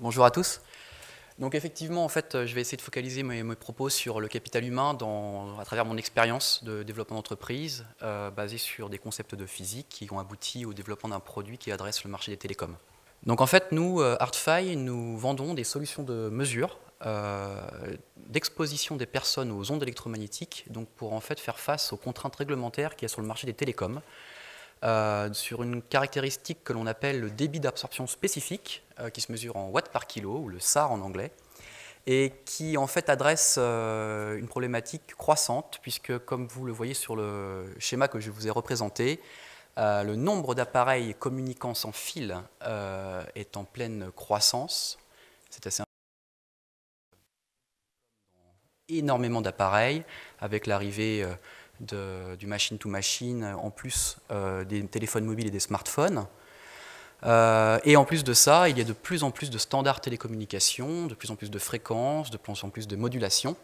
Bonjour à tous. Donc effectivement, en fait, je vais essayer de focaliser mes propos sur le capital humain à travers mon expérience de développement d'entreprise basée sur des concepts de physique qui ont abouti au développement d'un produit qui adresse le marché des télécoms. Donc en fait, nous, ArtFi, nous vendons des solutions de mesure d'exposition des personnes aux ondes électromagnétiques, donc pour en fait faire face aux contraintes réglementaires qu'il y a sur le marché des télécoms. Sur une caractéristique que l'on appelle le débit d'absorption spécifique, qui se mesure en watts par kilo, ou le SAR en anglais, et qui en fait adresse une problématique croissante, puisque comme vous le voyez sur le schéma que je vous ai représenté, le nombre d'appareils communiquant sans fil est en pleine croissance. C'est assez énormément d'appareils, avec l'arrivée du machine-to-machine, en plus des téléphones mobiles et des smartphones. Et en plus de ça, il y a de plus en plus de standards télécommunications, de plus en plus de fréquences, de plus en plus de modulations.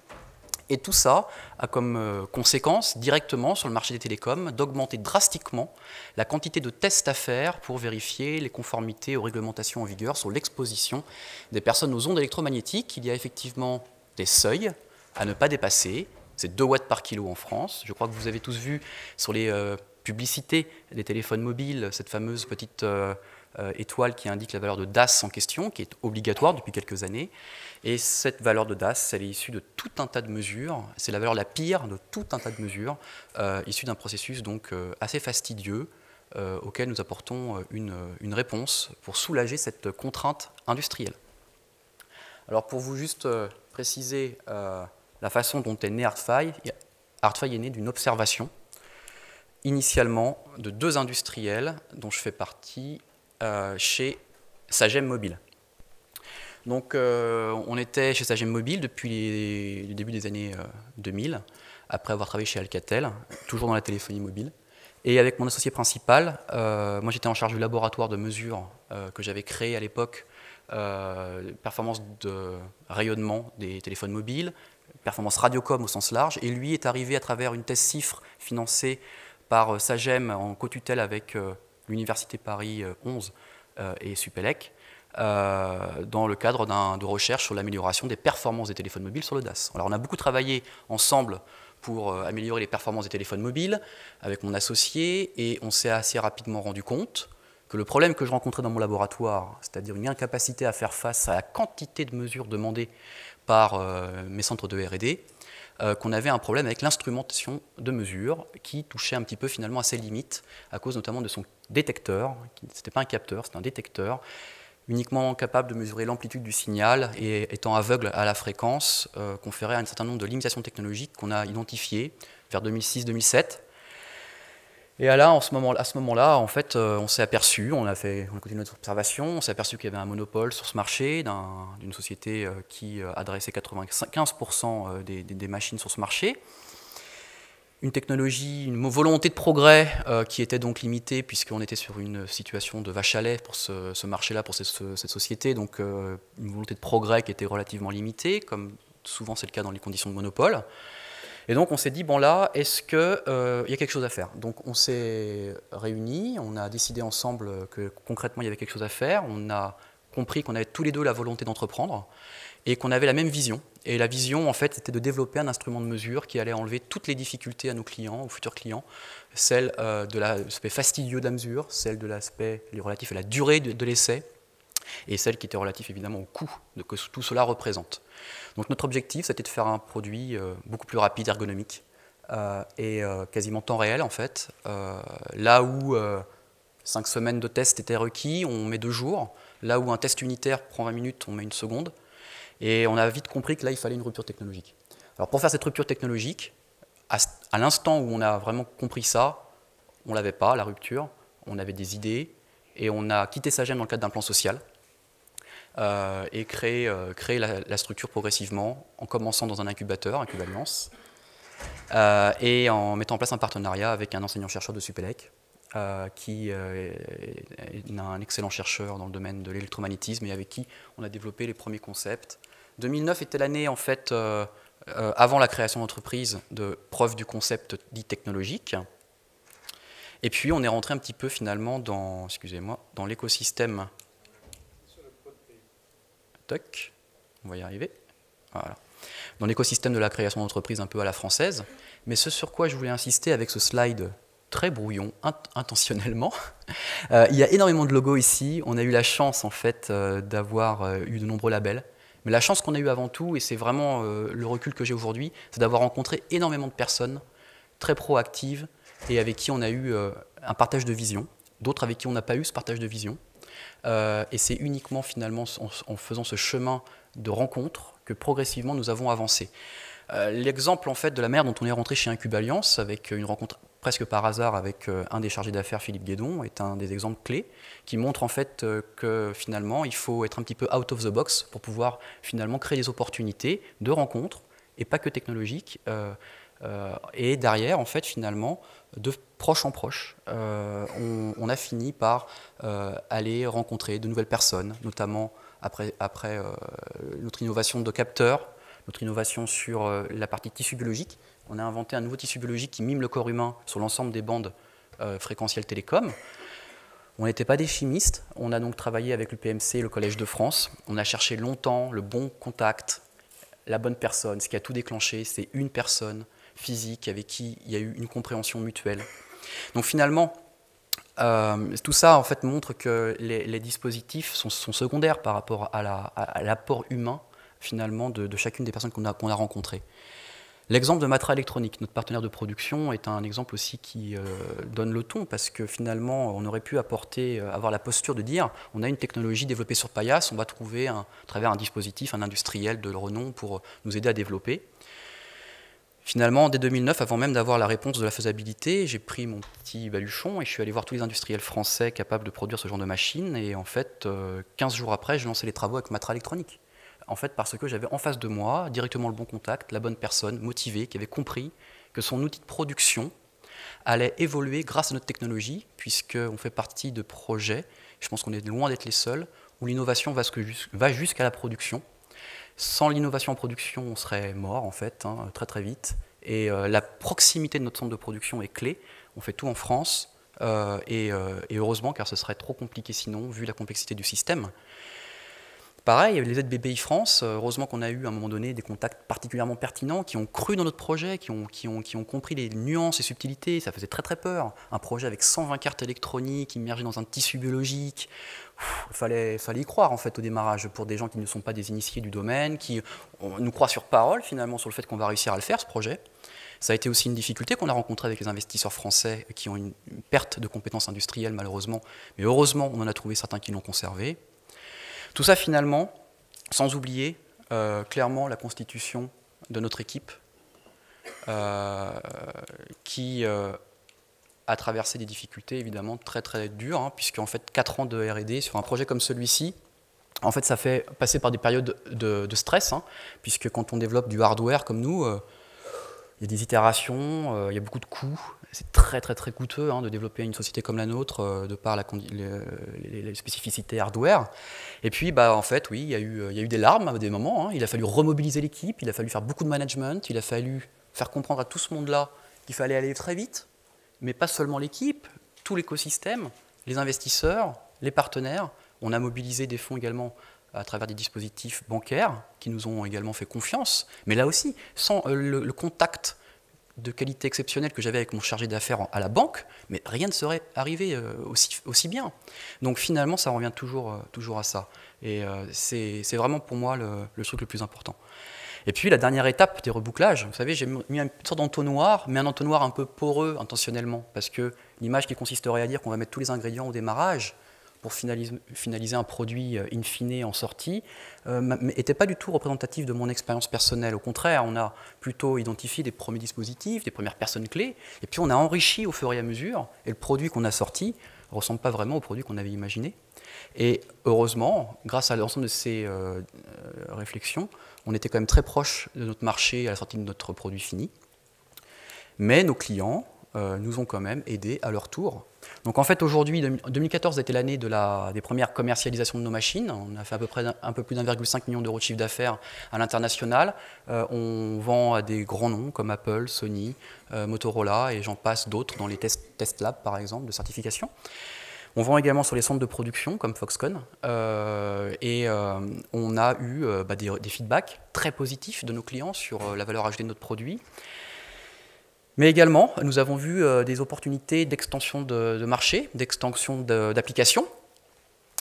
Et tout ça a comme conséquence, directement sur le marché des télécoms, d'augmenter drastiquement la quantité de tests à faire pour vérifier les conformités aux réglementations en vigueur sur l'exposition des personnes aux ondes électromagnétiques. Il y a effectivement des seuils à ne pas dépasser. C'est 2 watts par kilo en France. Je crois que vous avez tous vu sur les publicités des téléphones mobiles cette fameuse petite étoile qui indique la valeur de DAS en question, qui est obligatoire depuis quelques années. Et cette valeur de DAS, elle est issue de tout un tas de mesures. C'est la valeur la pire de tout un tas de mesures, issue d'un processus donc assez fastidieux, auquel nous apportons une réponse pour soulager cette contrainte industrielle. Alors pour vous juste préciser la façon dont est né ArtFi, ArtFi est né d'une observation, initialement de 2 industriels dont je fais partie chez Sagem Mobile. Donc on était chez Sagem Mobile depuis le début des années 2000, après avoir travaillé chez Alcatel, toujours dans la téléphonie mobile. Et avec mon associé principal, moi j'étais en charge du laboratoire de mesure que j'avais créé à l'époque, performance de rayonnement des téléphones mobiles, performance radiocom au sens large, et lui est arrivé à travers une thèse CIFRE financée par Sagem en co-tutelle avec l'Université Paris 11 et Supélec, dans le cadre de recherche sur l'amélioration des performances des téléphones mobiles sur le DAS. Alors on a beaucoup travaillé ensemble pour améliorer les performances des téléphones mobiles avec mon associé, et on s'est assez rapidement rendu compte que le problème que je rencontrais dans mon laboratoire, c'est-à-dire une incapacité à faire face à la quantité de mesures demandées par mes centres de R&D, qu'on avait un problème avec l'instrumentation de mesure qui touchait un petit peu finalement à ses limites, à cause notamment de son détecteur. Ce n'était pas un capteur, c'était un détecteur, uniquement capable de mesurer l'amplitude du signal et étant aveugle à la fréquence, conférait un certain nombre de limitations technologiques qu'on a identifiées vers 2006-2007. Et là, à ce moment-là, en fait, on s'est aperçu, on a continué notre observation, on s'est aperçu qu'il y avait un monopole sur ce marché d'une société qui adressait 95% des machines sur ce marché. Une technologie, une volonté de progrès qui était donc limitée, puisqu'on était sur une situation de vache à lait pour ce marché-là, pour cette société, donc une volonté de progrès qui était relativement limitée, comme souvent c'est le cas dans les conditions de monopole. Et donc on s'est dit, bon là, est-ce qu'il y a quelque chose à faire? Donc on s'est réunis, on a décidé ensemble que concrètement il y avait quelque chose à faire, on a compris qu'on avait tous les deux la volonté d'entreprendre et qu'on avait la même vision. Et la vision, en fait, c'était de développer un instrument de mesure qui allait enlever toutes les difficultés à nos clients, aux futurs clients, celle de l'aspect fastidieux de la mesure, celle de l'aspect relatif à la durée de l'essai, et celle qui était relative évidemment au coût que tout cela représente. Donc notre objectif, c'était de faire un produit beaucoup plus rapide, ergonomique, et quasiment temps réel en fait. Là où 5 semaines de test étaient requis, on met 2 jours. Là où un test unitaire prend 20 minutes, on met 1 seconde. Et on a vite compris que là, il fallait une rupture technologique. Alors pour faire cette rupture technologique, à l'instant où on a vraiment compris ça, on ne l'avait pas, la rupture, on avait des idées, et on a quitté Sagem dans le cadre d'un plan social, et créé la structure progressivement, en commençant dans un incubateur, Incubaliance, et en mettant en place un partenariat avec un enseignant-chercheur de Supélec, qui est un excellent chercheur dans le domaine de l'électromagnétisme et avec qui on a développé les premiers concepts. 2009 était l'année, en fait, avant la création d'entreprise, de preuve du concept dit technologique. Et puis on est rentré un petit peu finalement dans l'écosystème. Toc, on va y arriver. Voilà. Dans l'écosystème de la création d'entreprise un peu à la française. Mais ce sur quoi je voulais insister avec ce slide très brouillon, intentionnellement, il y a énormément de logos ici. On a eu la chance en fait d'avoir eu de nombreux labels. Mais la chance qu'on a eue avant tout, et c'est vraiment le recul que j'ai aujourd'hui, c'est d'avoir rencontré énormément de personnes très proactives et avec qui on a eu un partage de vision, d'autres avec qui on n'a pas eu ce partage de vision. Et c'est uniquement finalement en faisant ce chemin de rencontres que progressivement nous avons avancé. L'exemple en fait de la manière dont on est rentré chez Incube Alliance avec une rencontre presque par hasard avec un des chargés d'affaires, Philippe Guédon, est un des exemples clés qui montre en fait que finalement il faut être un petit peu out of the box pour pouvoir finalement créer des opportunités de rencontres et pas que technologiques. Et derrière en fait finalement de proche en proche, on a fini par aller rencontrer de nouvelles personnes, notamment après notre innovation de capteurs, notre innovation sur la partie tissu biologique. On a inventé un nouveau tissu biologique qui mime le corps humain sur l'ensemble des bandes fréquentielles télécom. On n'était pas des chimistes, on a donc travaillé avec le PMC et le Collège de France. On a cherché longtemps le bon contact, la bonne personne. Ce qui a tout déclenché, c'est une personne physique avec qui il y a eu une compréhension mutuelle. Donc finalement, tout ça en fait montre que les dispositifs sont secondaires par rapport à l'apport humain finalement de chacune des personnes qu'on a rencontrées. L'exemple de Matra Electronics, notre partenaire de production, est un exemple aussi qui donne le ton parce que finalement on aurait pu avoir la posture de dire on a une technologie développée sur paillasse, on va trouver à travers un dispositif, un industriel de renom pour nous aider à développer. Finalement, dès 2009, avant même d'avoir la réponse de la faisabilité, j'ai pris mon petit baluchon et je suis allé voir tous les industriels français capables de produire ce genre de machines. Et en fait, 15 jours après, j'ai lancé les travaux avec Matra Electronics. En fait, parce que j'avais en face de moi directement le bon contact, la bonne personne, motivée, qui avait compris que son outil de production allait évoluer grâce à notre technologie, puisqu'on fait partie de projets, je pense qu'on est loin d'être les seuls, où l'innovation va jusqu'à la production. Sans l'innovation en production, on serait mort en fait, très très vite. Et la proximité de notre centre de production est clé. On fait tout en France et heureusement car ce serait trop compliqué sinon vu la complexité du système. Pareil, les aides BPI France, heureusement qu'on a eu à un moment donné des contacts particulièrement pertinents qui ont cru dans notre projet, qui ont compris les nuances et subtilités. Ça faisait très très peur. Un projet avec 120 cartes électroniques immergées dans un tissu biologique. Il fallait y croire en fait au démarrage pour des gens qui ne sont pas des initiés du domaine, qui nous croient sur parole finalement sur le fait qu'on va réussir à le faire ce projet. Ça a été aussi une difficulté qu'on a rencontrée avec les investisseurs français qui ont une perte de compétences industrielles malheureusement, mais heureusement on en a trouvé certains qui l'ont conservé. Tout ça finalement, sans oublier clairement la constitution de notre équipe qui a traversé des difficultés évidemment très très dures, puisqu'en fait 4 ans de R&D sur un projet comme celui-ci, en fait ça fait passer par des périodes de stress, puisque quand on développe du hardware comme nous, il y a des itérations, il y a beaucoup de coûts, c'est très très très coûteux de développer une société comme la nôtre de par les spécificités hardware. Et puis en fait oui, il y a eu des larmes à des moments, il a fallu remobiliser l'équipe, il a fallu faire beaucoup de management, il a fallu faire comprendre à tout ce monde-là qu'il fallait aller très vite, mais pas seulement l'équipe, tout l'écosystème, les investisseurs, les partenaires. On a mobilisé des fonds également à travers des dispositifs bancaires qui nous ont également fait confiance. Mais là aussi, sans le contact de qualité exceptionnelle que j'avais avec mon chargé d'affaires à la banque, mais rien ne serait arrivé aussi bien. Donc finalement, ça revient toujours à ça. Et c'est vraiment pour moi le truc le plus important. Et puis la dernière étape des rebouclages, vous savez, j'ai mis une sorte d'entonnoir, mais un entonnoir un peu poreux intentionnellement, parce que l'image qui consisterait à dire qu'on va mettre tous les ingrédients au démarrage pour finaliser un produit in fine en sortie, n'était pas du tout représentatif de mon expérience personnelle. Au contraire, on a plutôt identifié des premiers dispositifs, des premières personnes clés, et puis on a enrichi au fur et à mesure, et le produit qu'on a sorti ne ressemble pas vraiment au produit qu'on avait imaginé. Et heureusement, grâce à l'ensemble de ces réflexions, on était quand même très proche de notre marché à la sortie de notre produit fini. Mais nos clients nous ont quand même aidés à leur tour. Donc en fait aujourd'hui, 2014 a été l'année des premières commercialisations de nos machines. On a fait à peu près un peu plus d'1,5 million d'euros de chiffre d'affaires à l'international. On vend à des grands noms comme Apple, Sony, Motorola et j'en passe d'autres dans les test labs par exemple de certification. On vend également sur les centres de production comme Foxconn on a eu des feedbacks très positifs de nos clients sur la valeur ajoutée de notre produit. Mais également, nous avons vu des opportunités d'extension de marché, d'extension d'applications.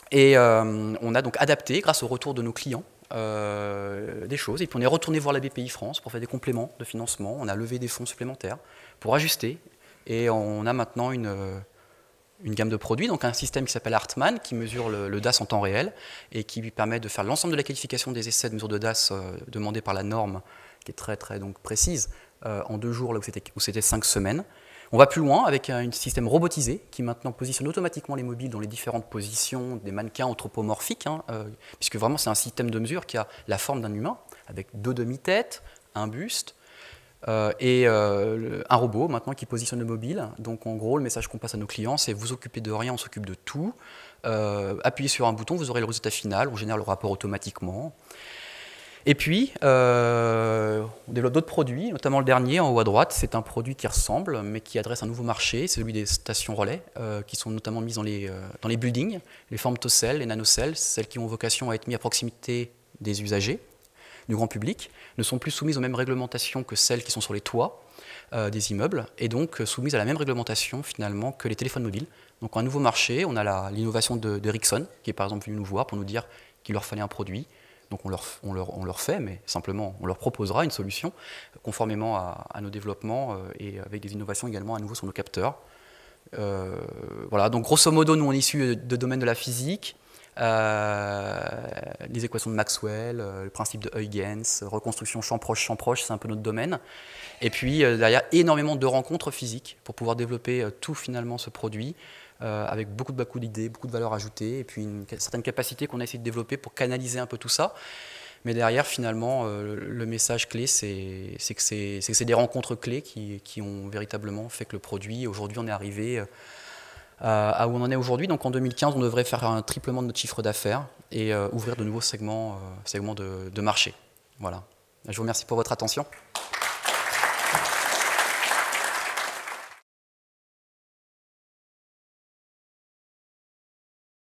Et on a donc adapté, grâce au retour de nos clients, des choses. Et puis on est retourné voir la BPI France pour faire des compléments de financement. On a levé des fonds supplémentaires pour ajuster. Et on a maintenant une gamme de produits, donc un système qui s'appelle Hartmann, qui mesure le DAS en temps réel et qui lui permet de faire l'ensemble de la qualification des essais de mesure de DAS demandés par la norme, qui est très, très donc, précise, en 2 jours là où c'était 5 semaines. On va plus loin avec un système robotisé qui maintenant positionne automatiquement les mobiles dans les différentes positions des mannequins anthropomorphiques, puisque vraiment c'est un système de mesure qui a la forme d'un humain, avec 2 demi-têtes, un buste, un robot maintenant qui positionne le mobile. Donc en gros, le message qu'on passe à nos clients, c'est vous occupez de rien, on s'occupe de tout. Appuyez sur un bouton, vous aurez le résultat final, on génère le rapport automatiquement. Et puis, on développe d'autres produits, notamment le dernier en haut à droite, c'est un produit qui ressemble, mais qui adresse un nouveau marché, c'est celui des stations relais, qui sont notamment mises dans les buildings, les femtocell, les nanocell, celles qui ont vocation à être mises à proximité des usagers, du grand public, ne sont plus soumises aux mêmes réglementations que celles qui sont sur les toits des immeubles, et donc soumises à la même réglementation finalement que les téléphones mobiles. Donc un nouveau marché, on a l'innovation d'Ericsson, qui est par exemple venu nous voir pour nous dire qu'il leur fallait un produit. Donc on leur fait, mais simplement on leur proposera une solution conformément à nos développements et avec des innovations également à nouveau sur nos capteurs. Voilà, donc grosso modo, nous on est issus de domaine de la physique, les équations de Maxwell, le principe de Huygens, reconstruction champ proche, c'est un peu notre domaine. Et puis derrière, énormément de rencontres physiques pour pouvoir développer tout finalement ce produit. Avec beaucoup d'idées, beaucoup de valeur ajoutée, et puis une certaine capacité qu'on a essayé de développer pour canaliser un peu tout ça. Mais derrière, finalement, le message clé, c'est que c'est des rencontres clés qui ont véritablement fait que le produit, aujourd'hui, on est arrivé à où on en est aujourd'hui. Donc en 2015, on devrait faire un triplement de notre chiffre d'affaires et ouvrir de nouveaux segments de marché. Voilà. Je vous remercie pour votre attention.